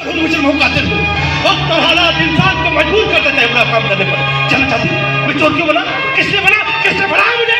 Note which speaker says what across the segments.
Speaker 1: मुझे कातिल हूँ। वक्त और हालात इंसान को मजबूर कर देते हैं अपना काम करने पर। जानना चाहती हूँ मैं चोर क्यों बना, किसने बनाया मुझे?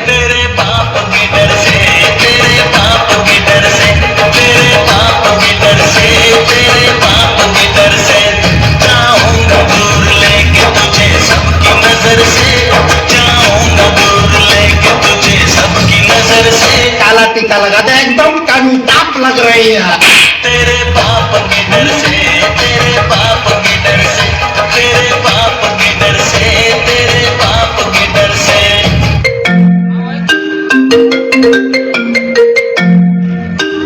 Speaker 2: तेरे बाप के डर से, तेरे बाप के डर से, तेरे बाप के डर से, तेरे बाप के डर से जाऊंगा दूर लेके तुझे सबकी नजर से, जाऊंगा दूर लेके तुझे सबकी नजर से।
Speaker 3: काला टीका लगा दे, एकदम कानून टाप लग रही है।
Speaker 2: तेरे बाप के डर से, तेरे बाप के डर से, तेरे बाप के डर से, तेरे बाप के डर से।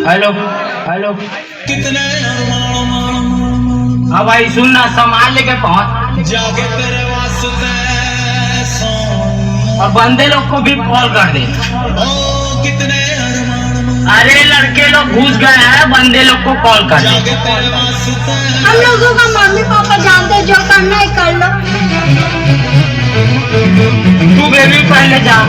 Speaker 4: हेलो हेलो,
Speaker 2: कितने
Speaker 4: हाँ भाई सुनना, सामान लेके पहुंच
Speaker 2: जाके तेरे वास्ते
Speaker 4: और बंदे लोग को भी कॉल कर दे।
Speaker 2: ओ कितने
Speaker 4: अरे लड़के लोग घुस गए हैं, बंदे लोग को कॉल कर दे।
Speaker 2: जाके तेरे वास्ते
Speaker 5: हम लोगों का मम्मी पापा जानते हैं, जो करना है कर लो।
Speaker 4: तू बेबी पहले जा।